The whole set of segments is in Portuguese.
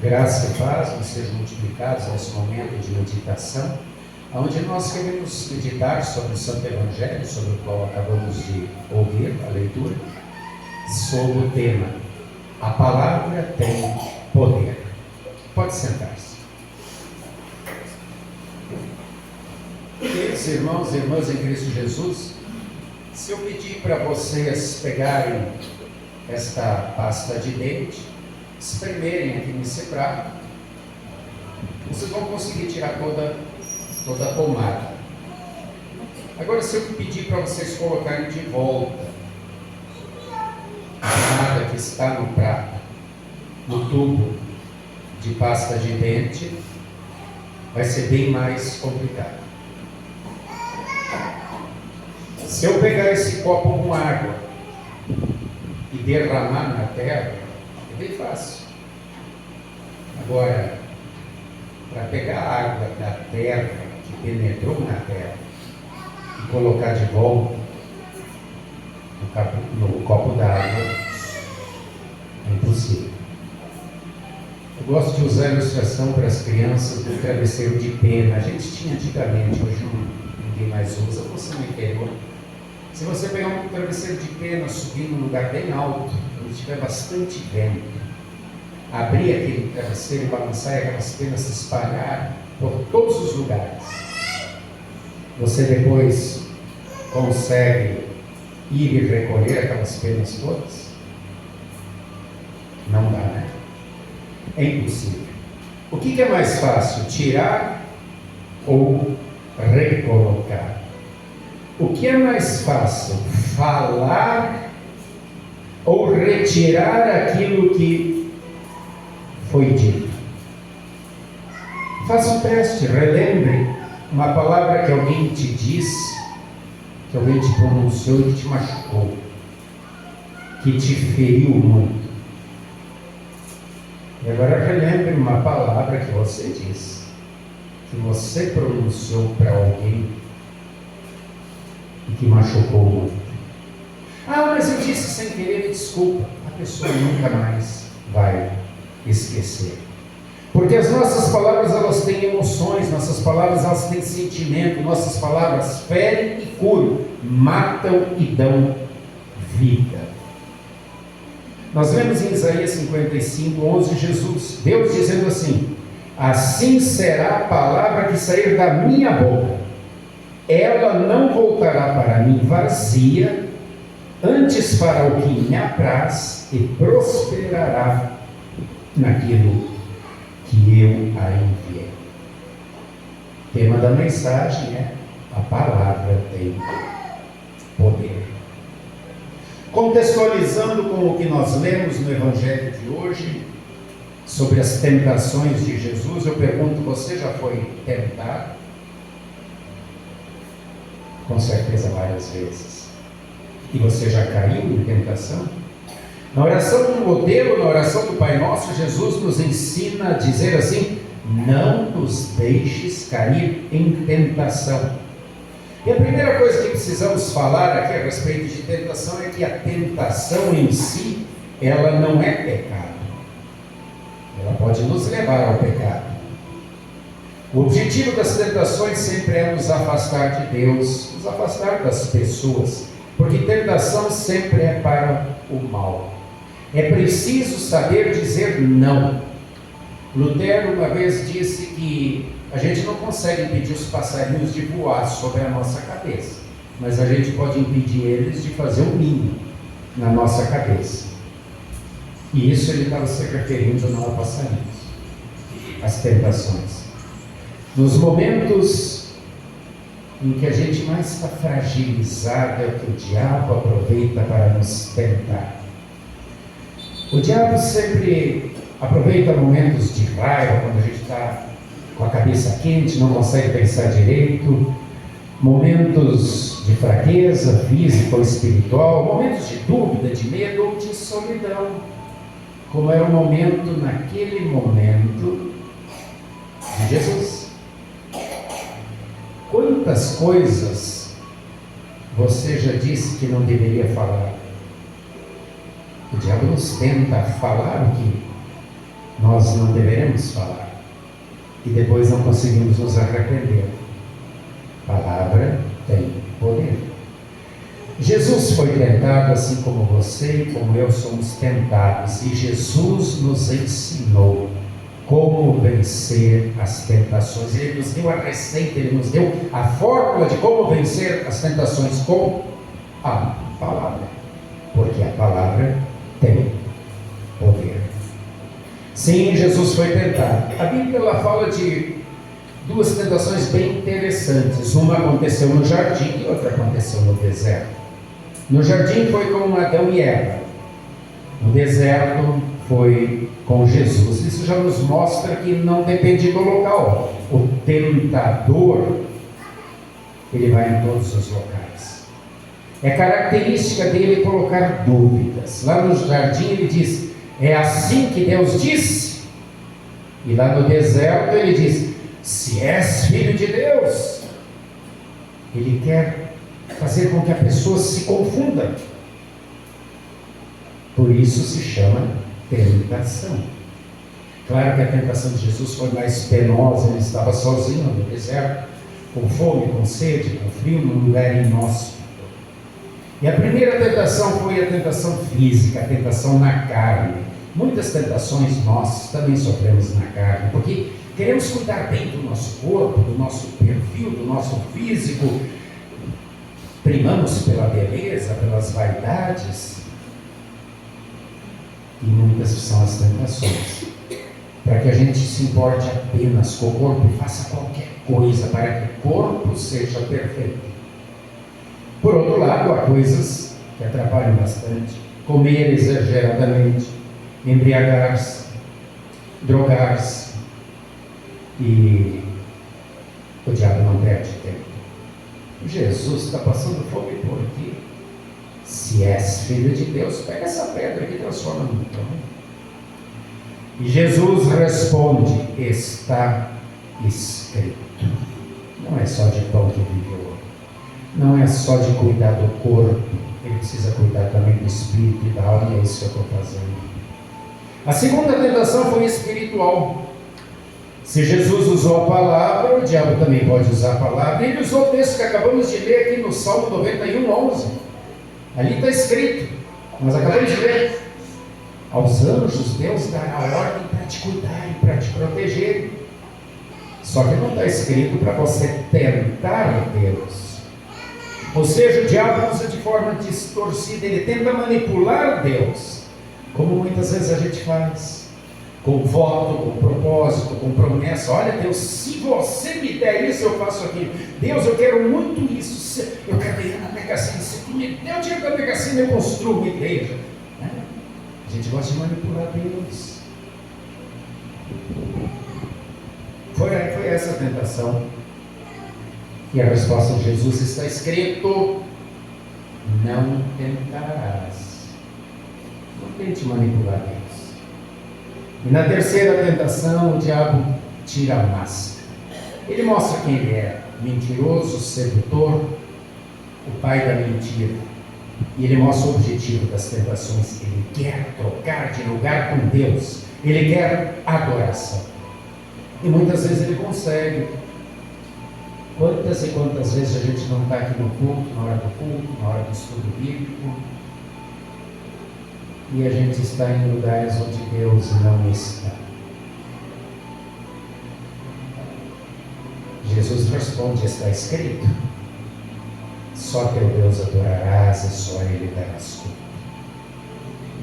Graça e paz vão ser multiplicados nesse momento de meditação, onde nós queremos meditar sobre o Santo Evangelho, sobre o qual acabamos de ouvir a leitura, sobre o tema: a palavra tem poder. Pode sentar-se. Queridos irmãos e irmãs em Cristo Jesus, se eu pedir para vocês pegarem esta pasta de dente, espremerem aqui nesse prato, vocês vão conseguir tirar toda a pomada. Agora, se eu pedir para vocês colocarem de volta a pomada que está no prato, no tubo de pasta de dente, vai ser bem mais complicado. Se eu pegar esse copo com água e derramar na terra, é bem fácil. Agora, para pegar a água da terra, que penetrou na terra, e colocar de volta no copo d'água, é impossível. Eu gosto de usar a ilustração para as crianças do travesseiro de pena. A gente tinha antigamente, hoje ninguém mais usa, você não entendeu. Se você pegar um travesseiro de pena, subir num lugar bem alto, onde tiver bastante vento, abrir aquele travesseiro e balançar e aquelas penas se espalhar por todos os lugares, você depois consegue ir e recolher aquelas penas todas? Não dá, né? É impossível. O que é mais fácil, tirar ou recolocar? O que é mais fácil, falar ou retirar aquilo que foi dito? Faça um teste, relembre uma palavra que alguém te disse, que alguém te pronunciou e que te machucou, que te feriu muito. E agora relembre uma palavra que você disse, que você pronunciou para alguém e que machucou muito. Ah, mas eu disse sem querer, desculpa. A pessoa nunca mais vai esquecer. Porque as nossas palavras, elas têm emoções, nossas palavras, elas têm sentimento, nossas palavras ferem e curam, matam e dão vida. Nós lemos em Isaías 55, 11, Deus dizendo assim: assim será a palavra que sair da minha boca. Ela não voltará para mim vazia, antes para o que me apraz, e prosperará naquilo que eu a enviei. O tema da mensagem é: a palavra tem poder. Contextualizando com o que nós lemos no Evangelho de hoje, sobre as tentações de Jesus, eu pergunto: você já foi tentado? Com certeza várias vezes. E você já caiu em tentação? Na oração do modelo, na oração do Pai Nosso, Jesus nos ensina a dizer assim: não nos deixes cair em tentação. E a primeira coisa que precisamos falar aqui a respeito de tentação é que a tentação em si, ela não é pecado. Ela pode nos levar ao pecado. O objetivo das tentações sempre é nos afastar de Deus, nos afastar das pessoas, porque tentação sempre é para o mal. É preciso saber dizer não. Lutero uma vez disse que a gente não consegue impedir os passarinhos de voar sobre a nossa cabeça, mas a gente pode impedir eles de fazer um ninho na nossa cabeça. E isso ele estava se referindo não a passarinhos, às tentações. Nos momentos em que a gente mais está fragilizado, é o que o diabo aproveita para nos tentar. O diabo sempre aproveita momentos de raiva, quando a gente está com a cabeça quente, não consegue pensar direito, momentos de fraqueza física ou espiritual, momentos de dúvida, de medo ou de solidão, como era o momento, naquele momento, de Jesus. Quantas coisas você já disse que não deveria falar? O diabo nos tenta falar o que nós não deveremos falar e depois não conseguimos nos arrepender. A palavra tem poder. Jesus foi tentado assim como você e como eu somos tentados, e Jesus nos ensinou como vencer as tentações. Ele nos deu a receita, Ele nos deu a fórmula de como vencer as tentações com a palavra, porque a palavra tem poder. Sim, Jesus foi tentado. A Bíblia ela fala de duas tentações bem interessantes. Uma aconteceu no jardim e outra aconteceu no deserto. No jardim foi com Adão e Eva. No deserto foi com Jesus. Isso já nos mostra que não depende do local. O tentador, ele vai em todos os locais. É característica dele colocar dúvidas. Lá no jardim ele diz: é assim que Deus disse. E lá no deserto ele diz: se és filho de Deus. Ele quer fazer com que a pessoa se confunda. Por isso se chama tentação. Claro que a tentação de Jesus foi mais penosa. Ele estava sozinho no deserto, com fome, com sede, com frio, num lugar inóspito. E a primeira tentação foi a tentação física, a tentação na carne. Muitas tentações nós também sofremos na carne, porque queremos cuidar bem do nosso corpo, do nosso perfil, do nosso físico. Primamos pela beleza, pelas vaidades. E muitas são as tentações, para que a gente se importe apenas com o corpo e faça qualquer coisa para que o corpo seja perfeito. Por outro lado, há coisas que atrapalham bastante: comer exageradamente, embriagar-se, drogar-se. E o diabo não perde tempo. Jesus está passando fome por ti. Se és filho de Deus, pega essa pedra e transforma num pão. E Jesus responde: está escrito. Não é só de pão que vive o homem. Não é só de cuidar do corpo. Ele precisa cuidar também do espírito e da alma, e é isso que eu estou fazendo. A segunda tentação foi espiritual. Se Jesus usou a palavra, o diabo também pode usar a palavra. Ele usou o texto que acabamos de ler aqui no Salmo 91:11. Ali está escrito, nós acabamos de ler: aos anjos Deus dará ordem para te cuidar e para te proteger. Só que não está escrito para você tentar Deus. Ou seja, o diabo usa de forma distorcida, ele tenta manipular Deus, como muitas vezes a gente faz, com voto, com propósito, com promessa. Olha, Deus, se você me der isso, eu faço aquilo. Deus, eu quero muito isso. Eu quero ganhar na Mega Sena. Se tu me der o dinheiro da Mega Sena, eu construo uma igreja. A gente gosta de manipular Deus. Foi essa a tentação. E a resposta de Jesus está escrito: não tentarás. Não tente manipular Deus. E na terceira tentação, o diabo tira a máscara. Ele mostra quem ele é: mentiroso, sedutor, o pai da mentira. E ele mostra o objetivo das tentações. Ele quer trocar de lugar com Deus. Ele quer adoração. E muitas vezes ele consegue. Quantas e quantas vezes a gente não está aqui no culto, na hora do culto, na hora do estudo bíblico, e a gente está em lugares onde Deus não está. Jesus responde: está escrito, só teu Deus adorarás e só Ele darás culto.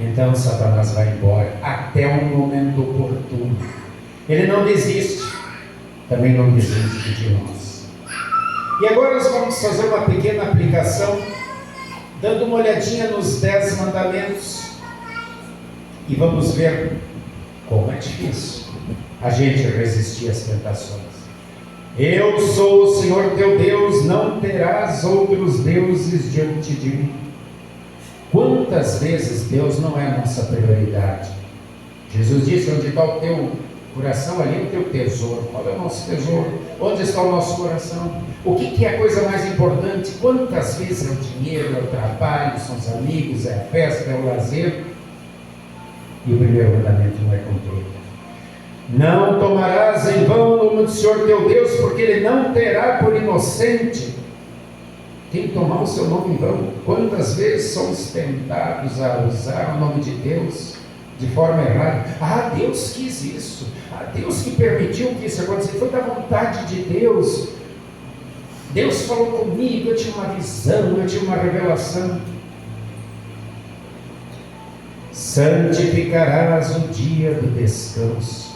Então Satanás vai embora até um momento oportuno. Ele não desiste, também não desiste de nós. E agora nós vamos fazer uma pequena aplicação, dando uma olhadinha nos 10 mandamentos. E vamos ver como é difícil a gente resistir às tentações. Eu sou o Senhor teu Deus, não terás outros deuses diante de mim. Quantas vezes Deus não é a nossa prioridade? Jesus disse: onde está o teu coração, ali é o teu tesouro. Qual é o nosso tesouro? Onde está o nosso coração? O que é a coisa mais importante? Quantas vezes é o dinheiro, é o trabalho, são os amigos, é a festa, é o lazer? E o primeiro mandamento não é cumprido. Não tomarás em vão o nome do Senhor teu Deus, porque Ele não terá por inocente quem tomar o seu nome em vão. Quantas vezes somos tentados a usar o nome de Deus de forma errada? Ah, Deus quis isso. Ah, Deus que permitiu que isso acontecesse. Foi da vontade de Deus. Deus falou comigo, eu tinha uma visão, eu tinha uma revelação. Santificarás o dia do descanso.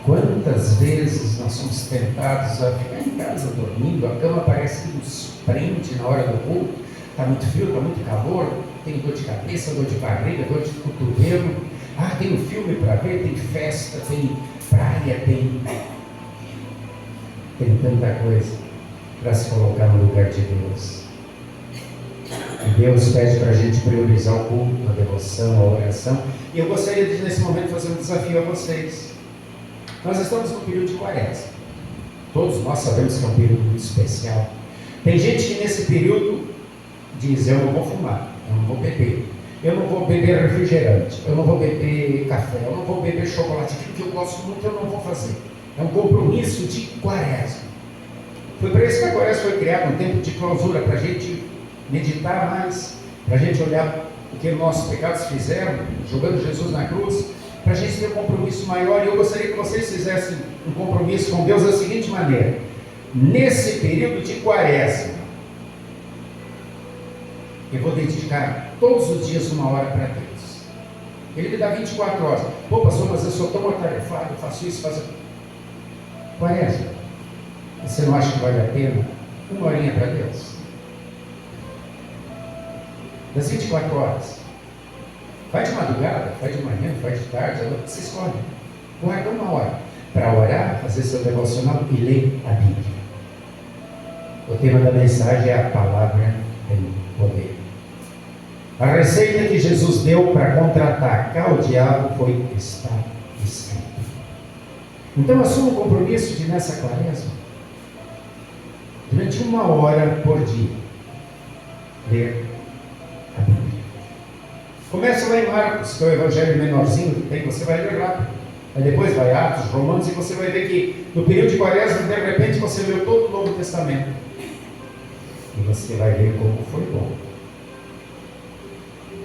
Quantas vezes nós somos tentados a ficar em casa dormindo, a cama parece que nos prende na hora do culto, está muito frio, está muito calor, tem dor de cabeça, dor de barriga, dor de cotovelo, tem um filme para ver, tem festa, tem praia, tem tanta coisa para se colocar no lugar de Deus. E Deus pede para a gente priorizar o culto, a devoção, a oração. E eu gostaria de, nesse momento, fazer um desafio a vocês. Nós estamos no período de Quaresma. Todos nós sabemos que é um período muito especial. Tem gente que nesse período diz: eu não vou fumar, eu não vou beber, eu não vou beber refrigerante, eu não vou beber café, eu não vou beber chocolate, aquilo que eu gosto muito eu não vou fazer. É um compromisso de Quaresma. Foi para isso que a Quaresma foi criada, um tempo de clausura, para a gente meditar mais, para a gente olhar o que nossos pecados fizeram, jogando Jesus na cruz, para a gente ter um compromisso maior. E eu gostaria que vocês fizessem um compromisso com Deus da seguinte maneira: nesse período de Quaresma, eu vou dedicar todos os dias 1 hora para Deus. Ele me dá 24 horas. Pô, pastor, mas eu sou tão atarefado, eu faço isso, faço... Quaresma, você não acha que vale a pena 1 horinha para Deus? Das 24 horas. Vai de madrugada, vai de manhã, vai de tarde, você escolhe. Guarda 1 hora para orar, fazer seu devocional e ler a Bíblia. O tema da mensagem é: a palavra tem poder. A receita que Jesus deu para contra-atacar o diabo foi: está escrito. Então assuma o compromisso de, nessa Quaresma, durante 1 hora por dia, ler a Bíblia. Começa lá em Marcos, que é o evangelho menorzinho que tem, você vai ler rápido. Aí depois vai Atos, Romanos, e você vai ver que no período de Quaresma, de repente, você leu todo o Novo Testamento. E você vai ver como foi bom.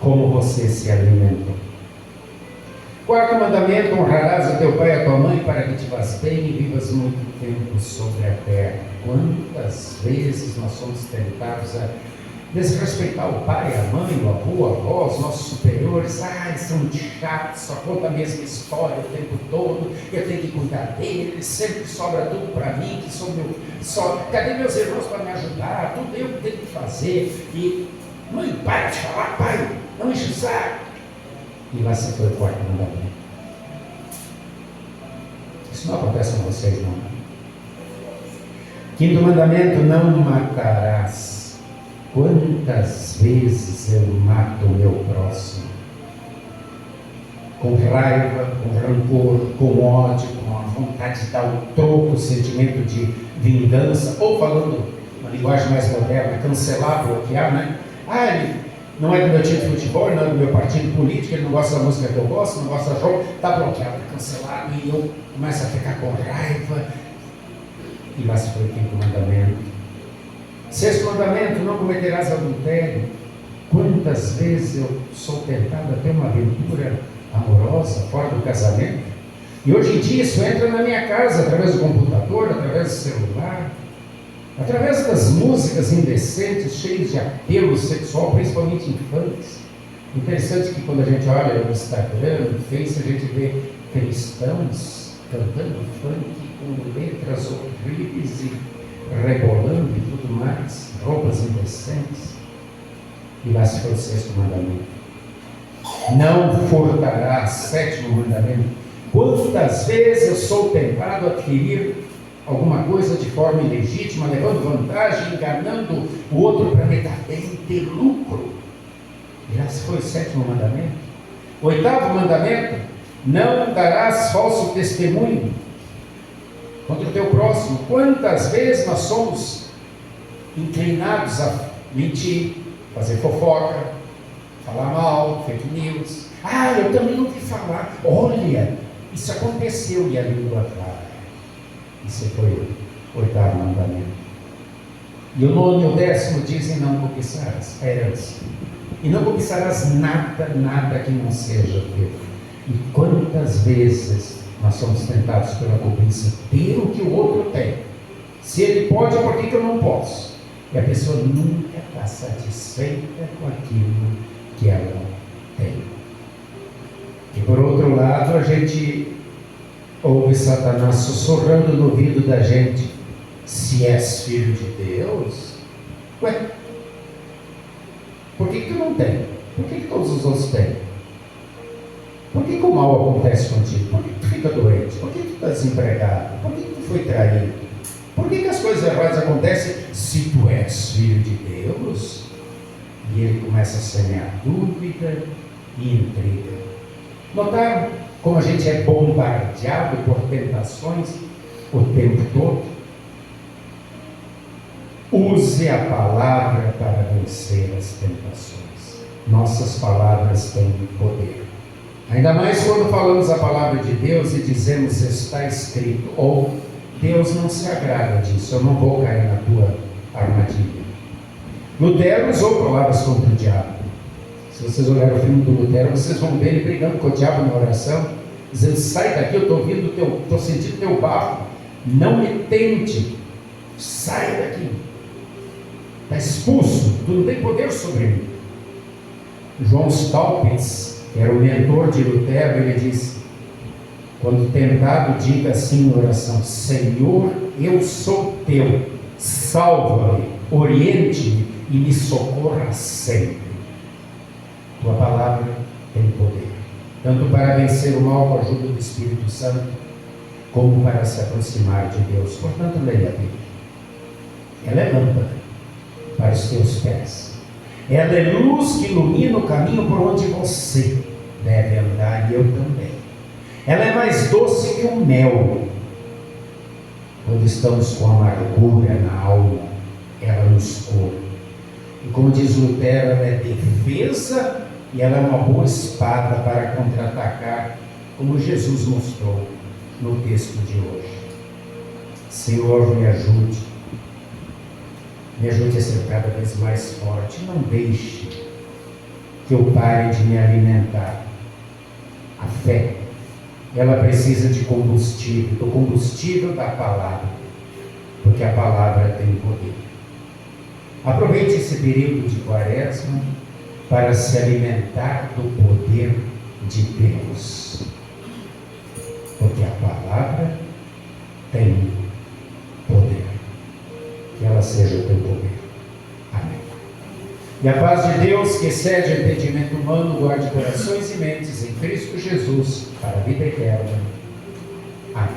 Como você se alimentou. Quarto mandamento: honrarás a teu pai e a tua mãe, para que te vás bem e vivas muito tempo sobre a terra. Quantas vezes nós somos tentados a desrespeitar o pai, a mãe, o avô, a avó, os nossos superiores. Eles são muito chatos, só conta a mesma história o tempo todo, eu tenho que cuidar deles, sempre sobra tudo para mim, que sou meu, cadê meus irmãos para me ajudar? Tudo eu que tenho que fazer. E mãe, para de falar, pai, não enche o saco. E lá se foi o quarto mandamento. Isso não acontece com vocês, não. Quinto mandamento: não matarás. Quantas vezes eu mato o meu próximo? Com raiva, com rancor, com ódio, com a vontade de dar o troco, o sentimento de vingança, ou falando uma linguagem mais moderna, cancelar, bloquear, né? Ele não é do meu time de futebol, não é do meu partido político, ele não gosta da música que eu gosto, não gosta da jogo, está bloqueado, cancelado, e eu começo a ficar com raiva. E lá se foi o quinto mandamento. Sexto mandamento: não cometerás adultério. Quantas vezes eu sou tentado a ter uma aventura amorosa fora do casamento? E hoje em dia isso entra na minha casa, através do computador, através do celular, através das músicas indecentes, cheias de apelo sexual, principalmente infantes. Interessante que quando a gente olha no Instagram, no Face, a gente vê cristãos cantando funk com letras horríveis e rebolando e tudo mais, roupas indecentes. E lá se foi o sexto mandamento: não furtarás. Sétimo mandamento: quantas vezes eu sou tentado a adquirir alguma coisa de forma ilegítima, levando vantagem, enganando o outro para me dar bem, ter lucro. E lá se foi o sétimo mandamento. Oitavo mandamento: não darás falso testemunho contra o teu próximo. Quantas vezes nós somos inclinados a mentir, fazer fofoca, falar mal, fake news. Eu também ouvi falar. Olha, Isso aconteceu e a língua vai. Isso foi o 8º mandamento. E o 9º e o 10º dizem: não cobiçarás, a herança. E não cobiçarás nada que não seja teu. E quantas vezes nós somos tentados pela cobiça ter o que o outro tem? Se ele pode, por que eu não posso? E a pessoa nunca está satisfeita com aquilo que ela tem. E por outro lado, a gente ouve Satanás sussurrando no ouvido da gente: se és filho de Deus, ué, por que tu não tem? Por que todos os outros têm? Por que o mal acontece contigo? Por que tu fica doente? Por que tu está desempregado? Por que tu foi traído? Por que as coisas erradas acontecem se tu és filho de Deus? E ele começa a semear dúvida e intriga. Notaram como a gente é bombardeado por tentações o tempo todo? Use a palavra para vencer as tentações. Nossas palavras têm poder. Ainda mais quando falamos a palavra de Deus e dizemos: está escrito, ou Deus não se agrada disso, eu não vou cair na tua armadilha. Lutero usou palavras contra o diabo. Se vocês olharem o filme do Lutero, vocês vão ver ele brigando com o diabo na oração, dizendo: sai daqui, eu estou sentindo teu barro, não me tente, sai daqui, está expulso, tu não tem poder sobre mim. João Staupitz, que era o mentor de Lutero, ele disse: quando tentado, diga assim na oração: Senhor, eu sou teu, salva-me, oriente-me e me socorra sempre. Tua palavra tem poder, tanto para vencer o mal com a ajuda do Espírito Santo, como para se aproximar de Deus. Portanto, leia a Bíblia. Ela é lâmpada para os teus pés, ela é luz que ilumina o caminho por onde você deve andar, e eu também. Ela é mais doce que o mel. Quando estamos com amargura na alma, ela nos cura. E como diz Lutero, ela é defesa e ela é uma boa espada para contra-atacar, como Jesus mostrou no texto de hoje. Senhor, me ajude a ser cada vez mais forte. Não deixe que eu pare de me alimentar. A fé, ela precisa de combustível, do combustível da palavra, porque a palavra tem poder. Aproveite esse período de Quaresma para se alimentar do poder de Deus, porque a palavra tem poder. Que ela seja o teu poder. Amém. E a paz de Deus, que excede o entendimento humano, guarde corações e mentes em Cristo Jesus para a vida eterna. Amém.